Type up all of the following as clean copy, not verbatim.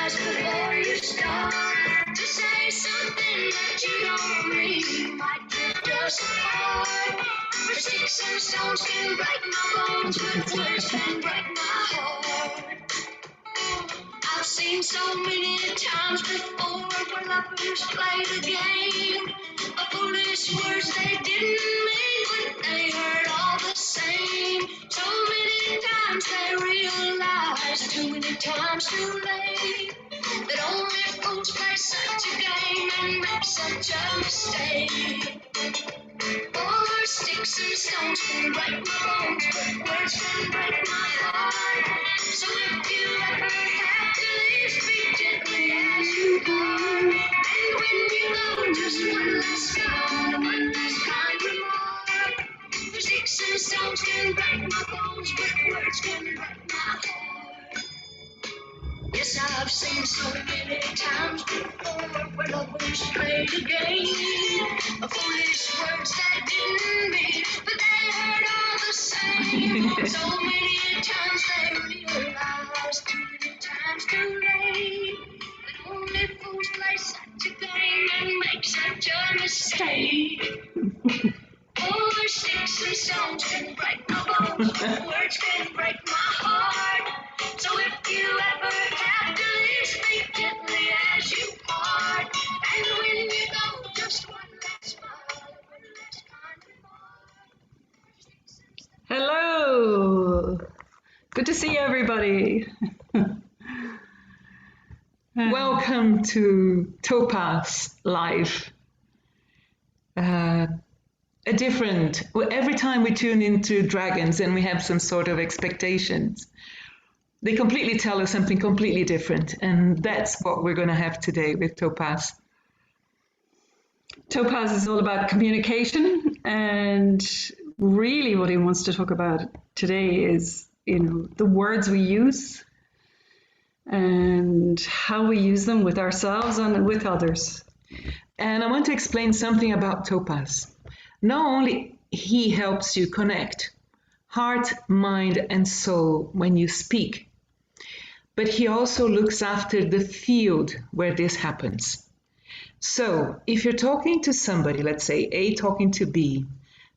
realize before you start to say something that you don't mean. You might drift us apart. For sticks and stones can break my bones, but words can break my heart. I've seen so many times before where lovers played a game of foolish words they didn't mean, but they heard all the same. So many times they realized, too many times too late, that only fools play such a game and make such a mistake. Oh, sticks and stones can break my bones, but words can break my heart. So if you ever have to leave, speak gently as you are. And when you go, just one last kind, one last kind remark. For sticks and stones can break my bones, but words can break my heart. Yes, I've seen so many times before where lovers played a game of foolish words that didn't mean, but they heard all the same. So many times they realized, too many times too late, that only fools play such a game and make such a mistake. Oh, sticks and stones can break my bones, words can break my heart. So if you ever have to leave, speak gently as you part. And when you go, just one last smile, one last kind remark. Hello! Good to see everybody. Welcome to TOPAZ Live. Every time we tune into dragons and we have some sort of expectations, they completely tell us something completely different. And that's what we're going to have today with TOPAZ. TOPAZ is all about communication, and really what he wants to talk about today is, the words we use and how we use them with ourselves and with others. And I want to explain something about TOPAZ. Not only he helps you connect heart, mind, and soul when you speak, but he also looks after the field where this happens. So if you're talking to somebody, let's say A talking to B,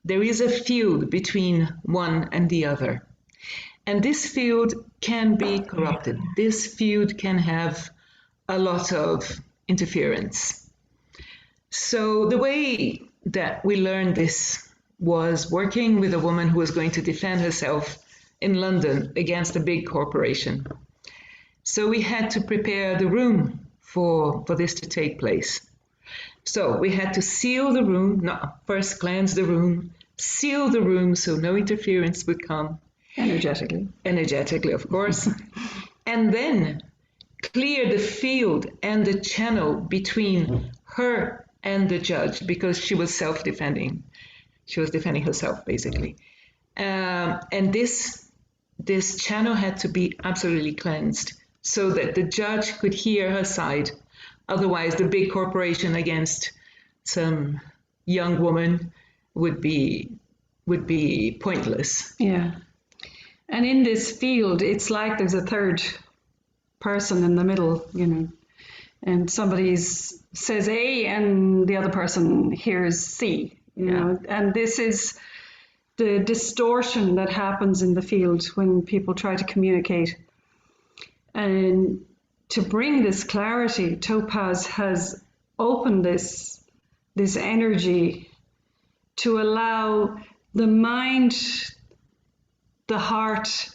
there is a field between one and the other. And this field can be corrupted. This field can have a lot of interference. So the way that we learned this was working with a woman who was going to defend herself in London against a big corporation. So we had to prepare the room for this to take place. So we had to seal the room, first cleanse the room, seal the room so no interference would come. Energetically, of course. And then clear the field and the channel between her and the judge, because she was self-defending. She was defending herself, basically. And this channel had to be absolutely cleansed so that the judge could hear her side. Otherwise, the big corporation against some young woman would be pointless. Yeah. And in this field, it's like there's a third person in the middle, and somebody says A and the other person hears C, and this is the distortion that happens in the field when people try to communicate. And to bring this clarity, TOPAZ has opened this energy to allow the mind, the heart,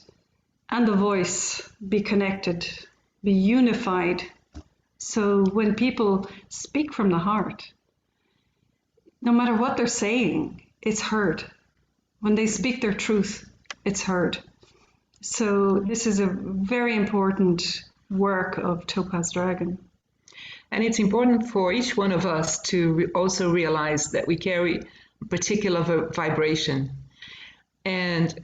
and the voice be connected, be unified. So when people speak from the heart, no matter what they're saying, it's heard. When they speak their truth, it's heard. So this is a very important work of TOPAZ Dragon. And it's important for each one of us to also realize that we carry a particular vibration. And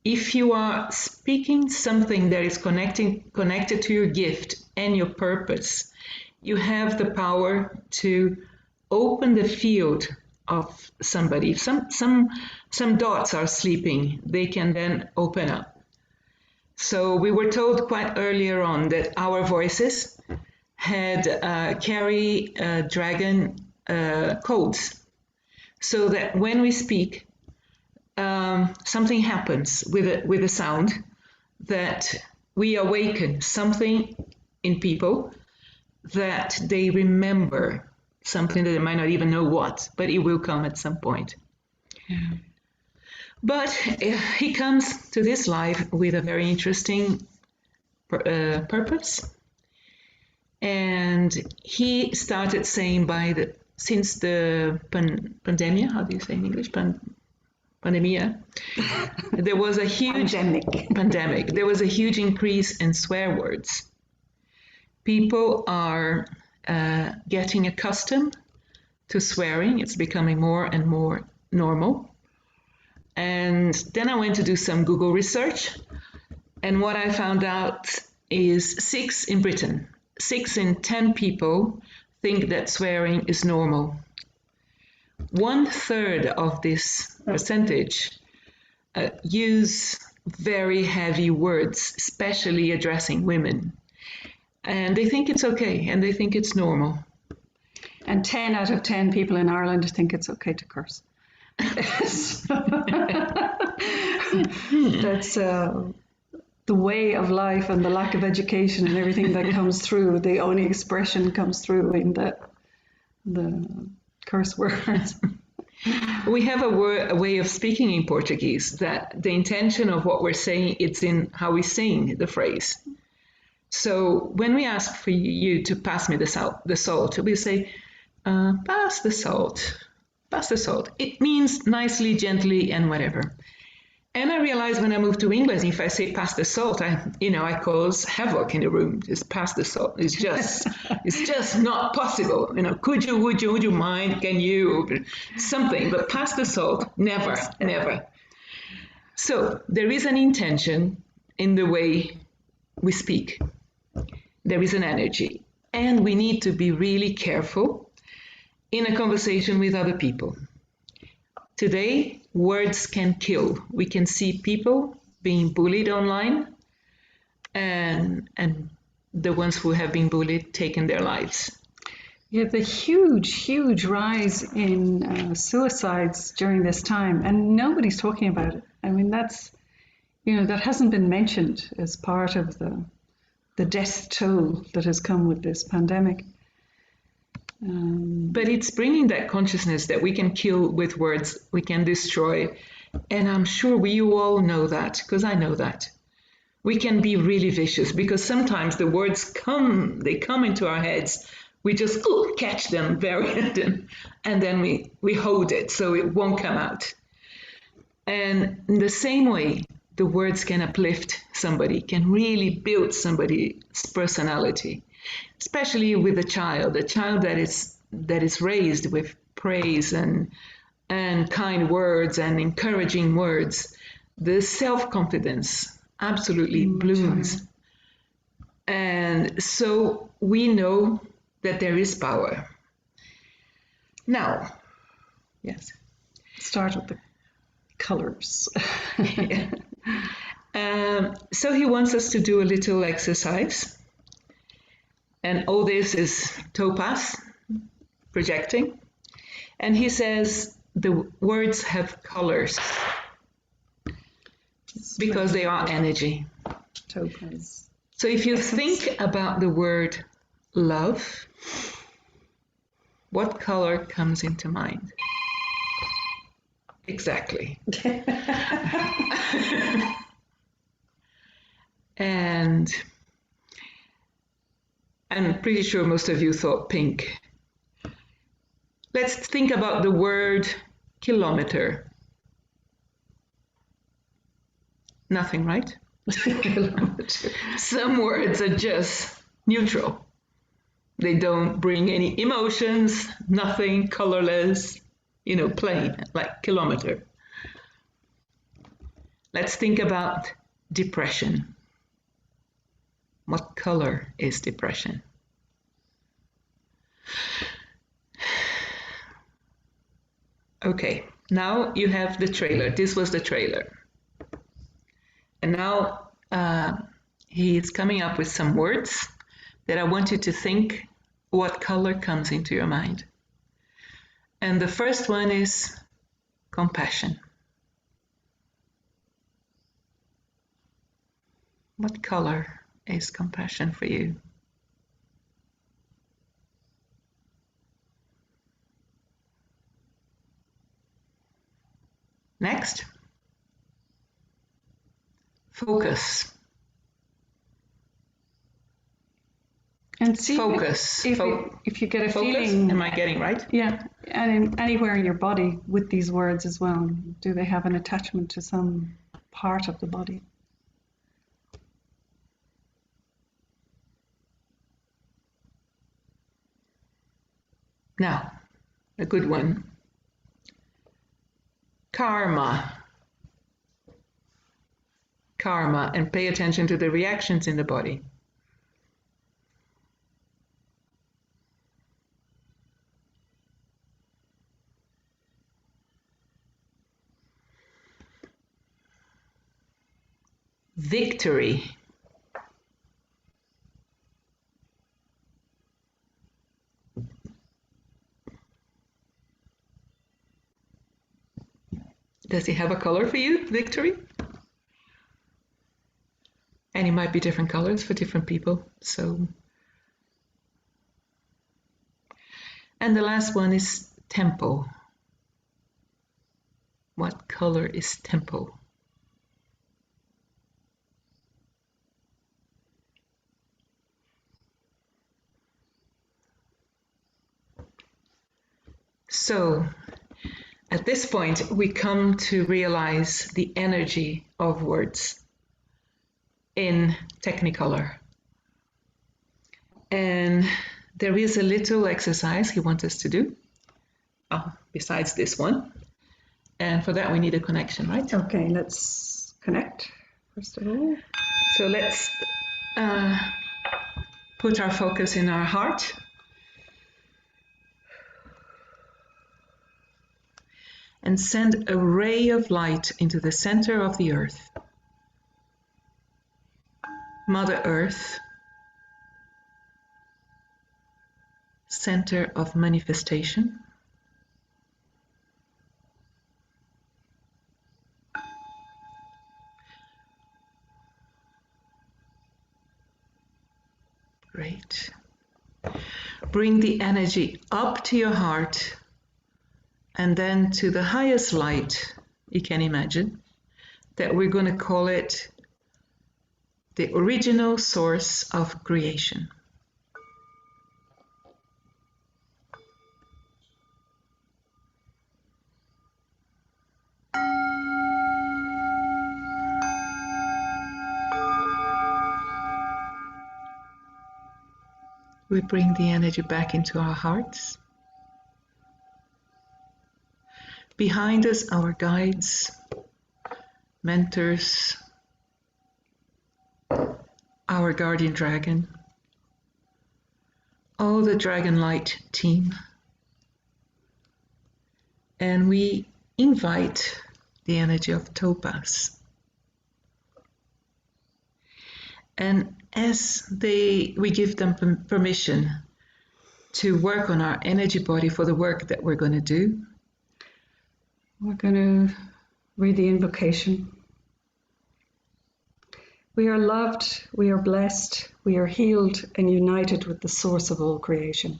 if you are speaking something that is connected to your gift and your purpose, you have the power to open the field of somebody. If some dots are sleeping, they can then open up. So we were told quite earlier on that our voices had carry dragon codes, so that when we speak, something happens with a sound that we awaken something in people that they remember something that they might not even know what, but it will come at some point. Yeah. But he comes to this life with a very interesting purpose. And he started saying since the pandemia, how do you say in English? Pandemia. There was a huge pandemic. There was a huge increase in swear words. People are getting accustomed to swearing. It's becoming more and more normal. And then I went to do some Google research, and what I found out is 6 in Britain, 6 in 10 people think that swearing is normal. 1/3 of this percentage use very heavy words, especially addressing women. And they think it's okay, and they think it's normal. And 10 out of 10 people in Ireland think it's okay to curse. That's the way of life and the lack of education and everything that comes through. The only expression comes through in the curse words. We have a way of speaking in Portuguese that the intention of what we're saying, it's in how we sing the phrase. So when we ask for you to pass me the salt, we say, pass the salt. Pass the salt. It means nicely, gently, and whatever. And I realized when I moved to England, if I say pass the salt, I cause havoc in the room. Just pass the salt. It's just not possible. Could you, would you mind? Can you? Something, but pass the salt, never, never. So there is an intention in the way we speak. There is an energy, and we need to be really careful in a conversation with other people. Today, words can kill. We can see people being bullied online, and the ones who have been bullied taking their lives. Yeah, the huge rise in suicides during this time, and nobody's talking about it. I mean, that's, that hasn't been mentioned as part of the death toll that has come with this pandemic. But it's bringing that consciousness that we can kill with words, we can destroy. And I'm sure you all know that, because I know that. We can be really vicious because sometimes the words come into our heads. We just catch them very often, and then we hold it so it won't come out. And in the same way, the words can uplift somebody, can really build somebody's personality. Especially with a child that is raised with praise and kind words and encouraging words, the self-confidence absolutely blooms. And so we know that there is power. Now, yes. Start with the colors. Yeah. So he wants us to do a little exercise. And all this is topaz, projecting. And he says the words have colors because they are energy. Topaz. So if you think about the word love, what color comes into mind? Exactly. And I'm pretty sure most of you thought pink. Let's think about the word kilometer. Nothing, right? Some words are just neutral. They don't bring any emotions, nothing, colorless, plain, like kilometer. Let's think about depression. What color is depression? Okay, now you have the trailer. This was the trailer. And now he is coming up with some words that I want you to think what color comes into your mind. And the first one is compassion. What color is compassion for you? Next, focus. And see Focus. if you get a Focus. feeling. Am I getting right? Yeah, and anywhere in your body with these words as well. Do they have an attachment to some part of the body? Now, a good one. Karma. Karma, and pay attention to the reactions in the body. Victory. Does it have a color for you, victory? And it might be different colors for different people. So, and the last one is tempo. What color is tempo? So, at this point, we come to realize the energy of words in Technicolor. And there is a little exercise he wants us to do, besides this one. And for that, we need a connection, right? Okay, let's connect, first of all. So let's put our focus in our heart. And send a ray of light into the center of the earth. Mother Earth, center of manifestation. Great. Bring the energy up to your heart and then to the highest light you can imagine, that we're going to call it the original source of creation. We bring the energy back into our hearts. Behind us, our guides, mentors, our guardian dragon, all the DragonLight team. And we invite the energy of Topaz. And as we give them permission to work on our energy body for the work that we're going to do, we're going to read the invocation. We are loved, we are blessed, we are healed and united with the source of all creation.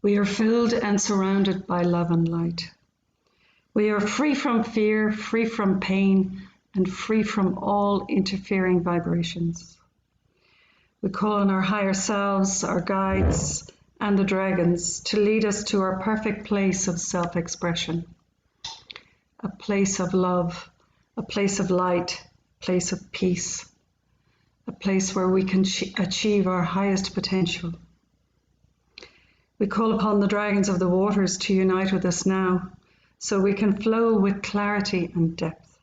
We are filled and surrounded by love and light. We are free from fear, free from pain, and free from all interfering vibrations. We call on our higher selves, our guides, and the dragons to lead us to our perfect place of self-expression, a place of love, a place of light, a place of peace, a place where we can achieve our highest potential. We call upon the dragons of the waters to unite with us now, so we can flow with clarity and depth.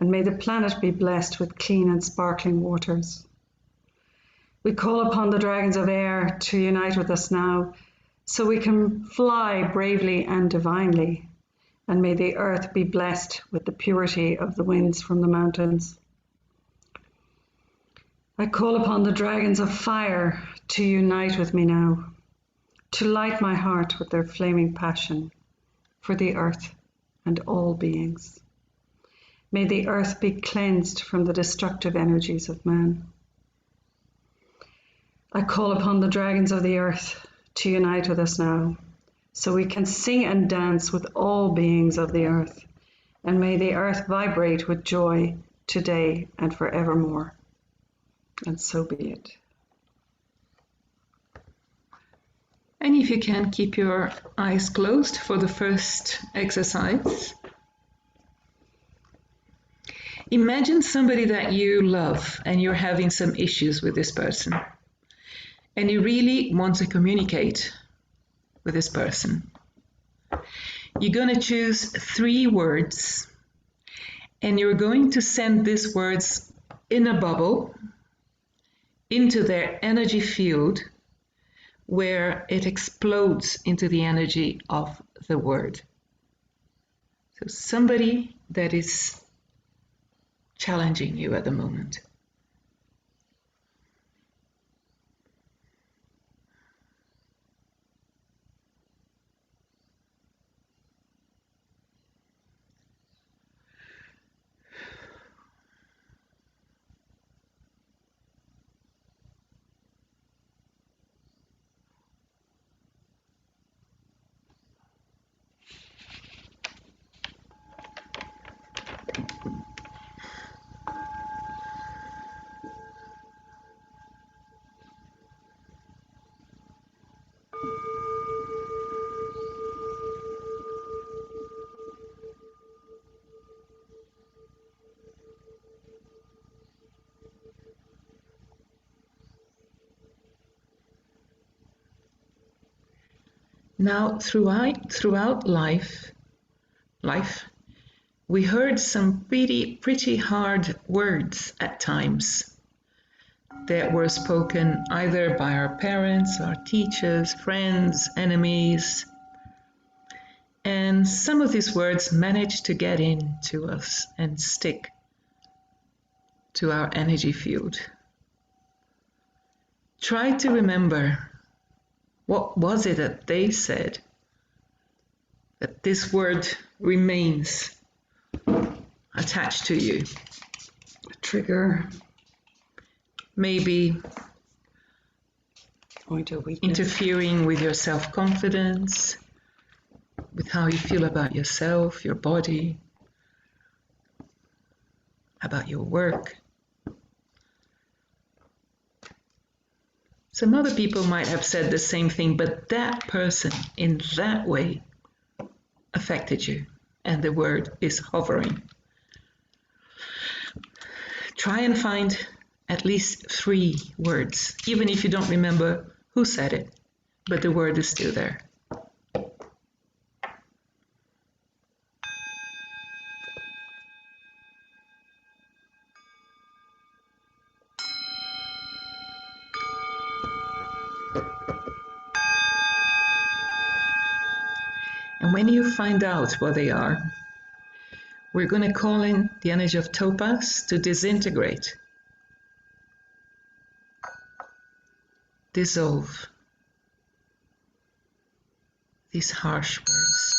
And may the planet be blessed with clean and sparkling waters. We call upon the dragons of air to unite with us now, so we can fly bravely and divinely. And may the earth be blessed with the purity of the winds from the mountains. I call upon the dragons of fire to unite with me now, to light my heart with their flaming passion for the earth and all beings. May the earth be cleansed from the destructive energies of man. I call upon the dragons of the earth to unite with us now, so we can sing and dance with all beings of the earth, and may the earth vibrate with joy today and forevermore. And so be it. And if you can, keep your eyes closed for the first exercise. Imagine somebody that you love and you're having some issues with this person. And you really want to communicate with this person. You're going to choose 3 words and you're going to send these words in a bubble into their energy field where it explodes into the energy of the word. So somebody that is challenging you at the moment. Now, throughout life, we heard some pretty hard words at times that were spoken either by our parents, our teachers, friends, enemies. And some of these words managed to get into us and stick to our energy field. Try to remember, what was it that they said that this word remains attached to you? A trigger. Maybe Point of weakness. interfering with your self-confidence, with how you feel about yourself, your body, about your work. Some other people might have said the same thing, but that person in that way affected you, and the word is hovering. Try and find at least 3 words, even if you don't remember who said it, but the word is still there. And when you find out what they are, we're going to call in the energy of Topaz to disintegrate, dissolve these harsh words.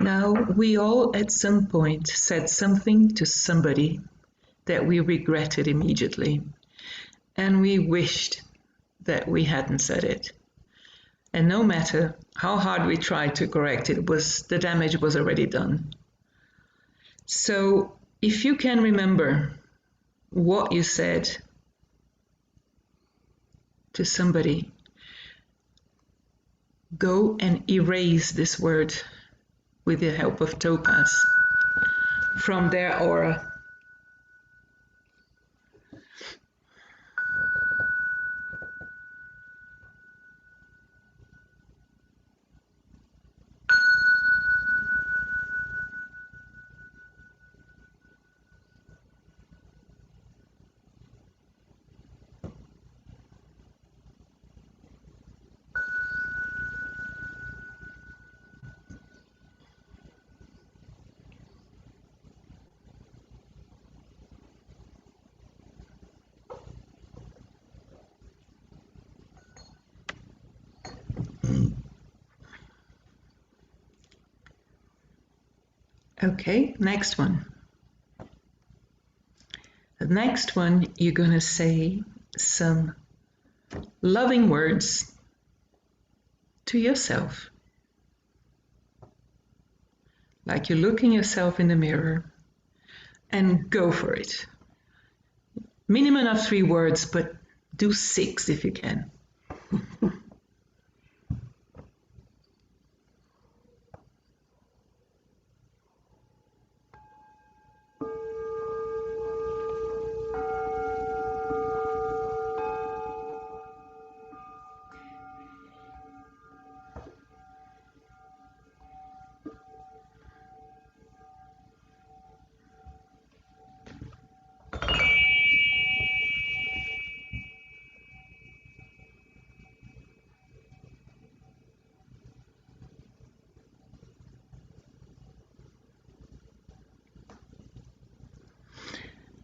Now, we all at some point said something to somebody that we regretted immediately, and we wished that we hadn't said it. And no matter how hard we tried to correct it, the damage was already done. So if you can remember what you said to somebody, go and erase this word with the help of Topaz from their aura. Okay, next one. The next one, you're going to say some loving words to yourself. Like you're looking yourself in the mirror, and go for it. Minimum of 3 words, but do 6 if you can.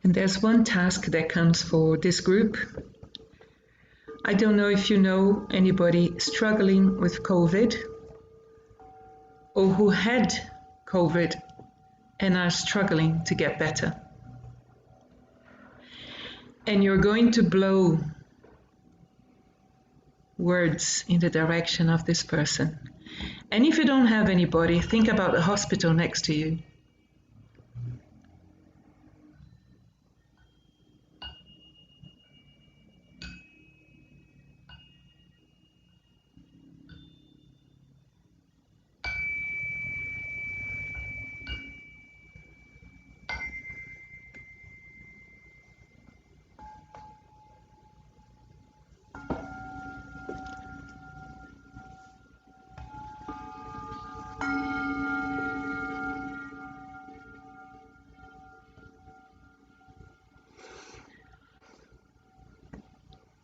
And there's one task that comes for this group. I don't know if you know anybody struggling with COVID or who had COVID and are struggling to get better. And you're going to blow words in the direction of this person. And if you don't have anybody, think about the hospital next to you.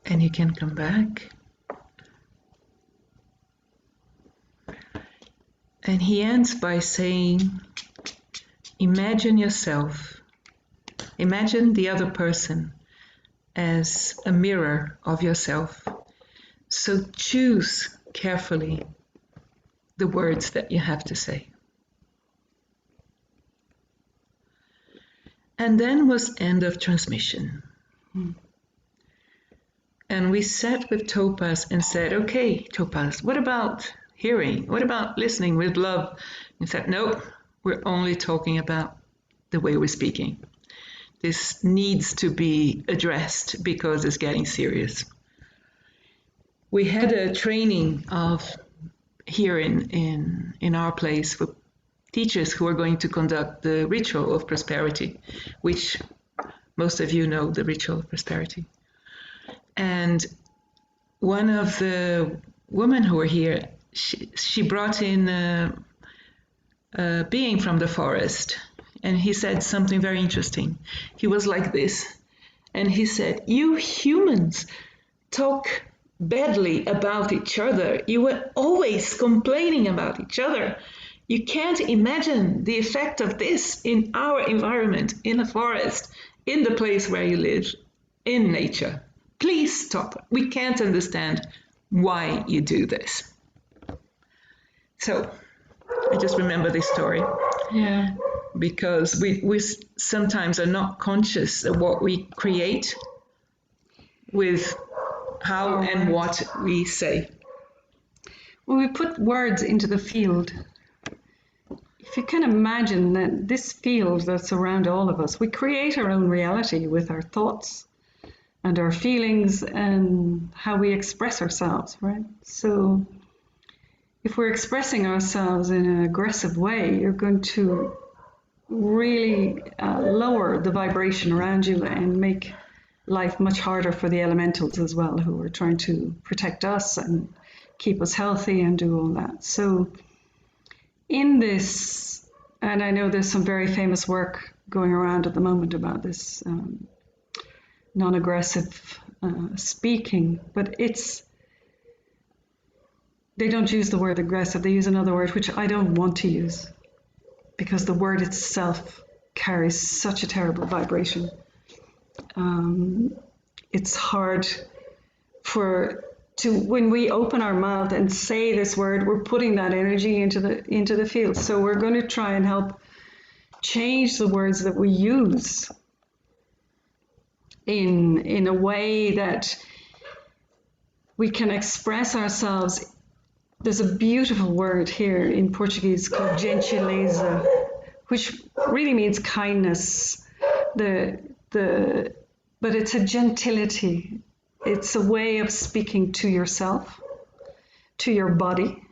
And you can come back. And he ends by saying, imagine yourself, imagine the other person as a mirror of yourself. So choose carefully the words that you have to say. And then was end of transmission. And we sat with Topaz and said, okay, Topaz, what about hearing? What about listening with love? And said, nope, we're only talking about the way we're speaking. This needs to be addressed because it's getting serious. We had a training of here in our place for teachers who are going to conduct the ritual of prosperity, which most of you know, the ritual of prosperity. And one of the women who were here, she brought in a being from the forest, and he said something very interesting. He was like this, and he said, you humans talk badly about each other. You were always complaining about each other. You can't imagine the effect of this in our environment, in the forest, in the place where you live, in nature. Please stop. We can't understand why you do this. So I just remember this story. Yeah. Because we sometimes are not conscious of what we create with how and what we say. When we put words into the field, if you can imagine that this field that's around all of us, we create our own reality with our thoughts and our feelings and how we express ourselves, right? So if we're expressing ourselves in an aggressive way, you're going to really lower the vibration around you and make life much harder for the elementals as well, who are trying to protect us and keep us healthy and do all that. So in this, and I know there's some very famous work going around at the moment about this non-aggressive speaking, but they don't use the word aggressive, they use another word which I don't want to use because the word itself carries such a terrible vibration. It's hard when we open our mouth and say this word, we're putting that energy into the field. So we're going to try and help change the words that we use in a way that we can express ourselves. There's a beautiful word here in Portuguese called gentileza, which really means kindness. But it's a gentility. It's a way of speaking to yourself, to your body,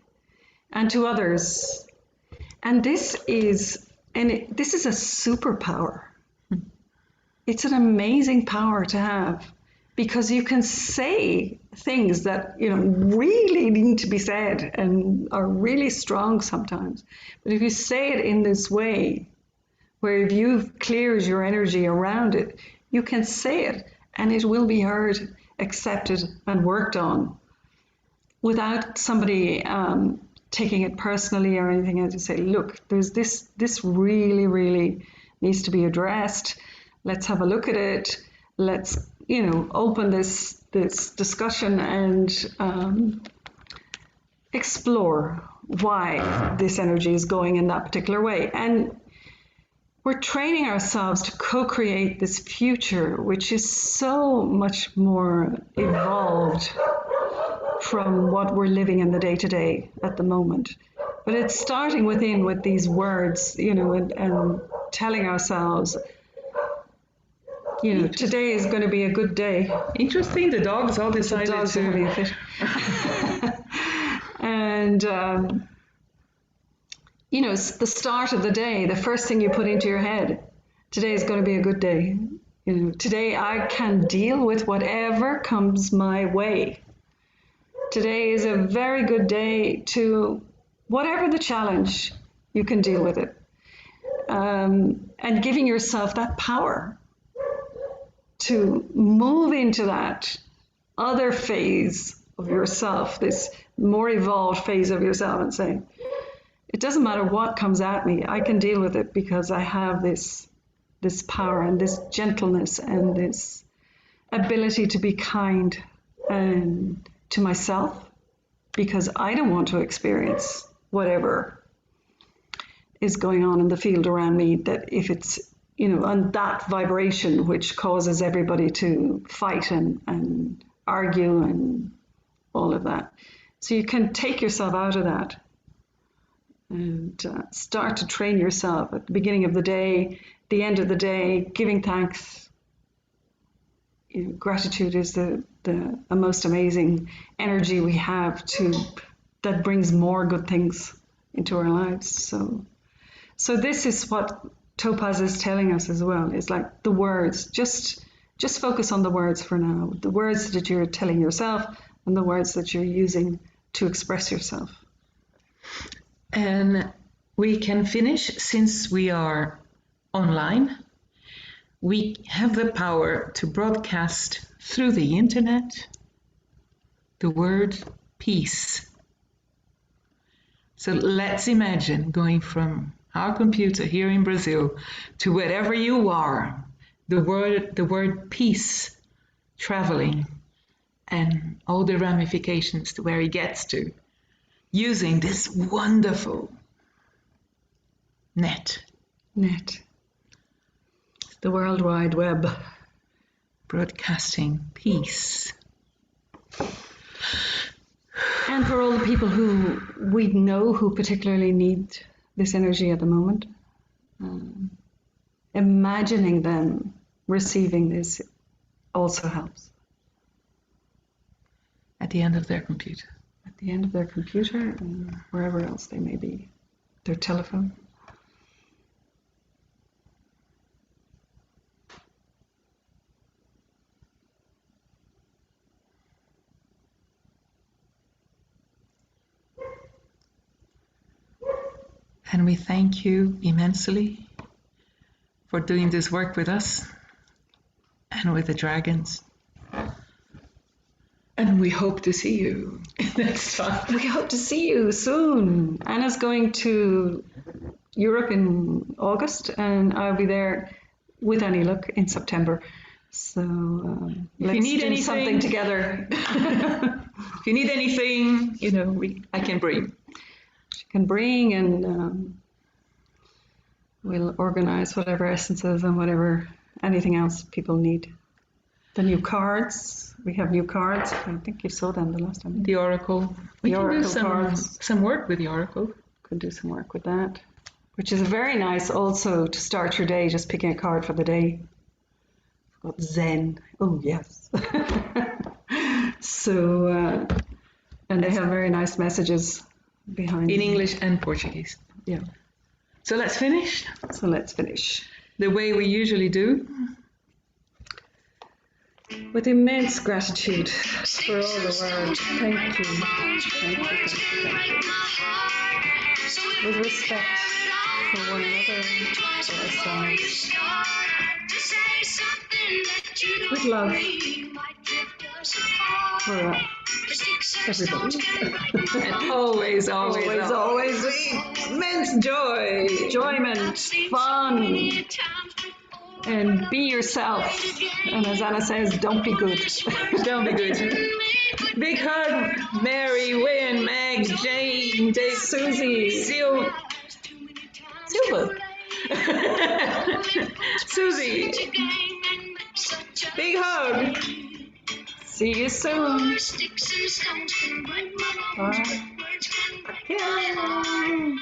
and to others. And this is a superpower. It's an amazing power to have, because you can say things that really need to be said and are really strong sometimes. But if you say it in this way, where if you've cleared your energy around it, you can say it and it will be heard, accepted, and worked on without somebody taking it personally or anything. And to say, look, there's this really, really needs to be addressed. Let's have a look at it. Let's, open this discussion and explore why this energy is going in that particular way. And we're training ourselves to co-create this future, which is so much more evolved from what we're living in the day-to-day at the moment. But it's starting within with these words, and telling ourselves, today is going to be a good day. Interesting, the dogs all decided the dogs are having a fit. And it's the start of the day, the first thing you put into your head. Today is going to be a good day. Today I can deal with whatever comes my way. Today is a very good day to, whatever the challenge, you can deal with it. And giving yourself that power to move into that other phase of yourself, this more evolved phase of yourself, and saying, it doesn't matter what comes at me, I can deal with it because I have this power and this gentleness and this ability to be kind and to myself, because I don't want to experience whatever is going on in the field around me, that if it's on that vibration which causes everybody to fight and argue and all of that. So you can take yourself out of that and start to train yourself at the beginning of the day, the end of the day, giving thanks. Gratitude is the most amazing energy we have that brings more good things into our lives. So this is what Topaz is telling us as well. It's like the words, just focus on the words for now. The words that you're telling yourself and the words that you're using to express yourself. And we can finish, since we are online, we have the power to broadcast through the internet the word peace. So let's imagine going from our computer here in Brazil to wherever you are, the word peace traveling and all the ramifications to where it gets to, using this wonderful net. The World Wide Web. Broadcasting peace. And for all the people who we know who particularly need this energy at the moment, imagining them receiving this also helps. At the end of their computer. At the end of their computer and wherever else they may be. Their telephone. And we thank you immensely for doing this work with us and with the dragons. And we hope to see you next time. We hope to see you soon. Anna's going to Europe in August, and I'll be there with any luck in September. So let's do something together. If you need anything, I can bring. She can bring, and we'll organize whatever essences and whatever, anything else people need. The new cards. We have new cards. I think you saw them the last time. The oracle. We The can do oracle cards. some work with the oracle. Could do some work with that. Which is very nice also to start your day, just picking a card for the day. Got Zen. Oh, yes. So, and they have very nice messages behind In them. English and Portuguese. Yeah. So let's finish So let's finish. the way we usually do. With immense gratitude for all the world. Thank you. Thank you, thank you, thank you. With respect for one another, for ourselves. With love for everybody. And always, Always immense joy. enjoyment, fun, and be yourself. And as Anna says, don't be good. Don't be good. Big hug, Mary, Wynn, Meg, Jane, Dave, Susie, Silva. Susie. Big hug. see you soon. Sticks and stones can break my Bye. bones, but words can break my heart.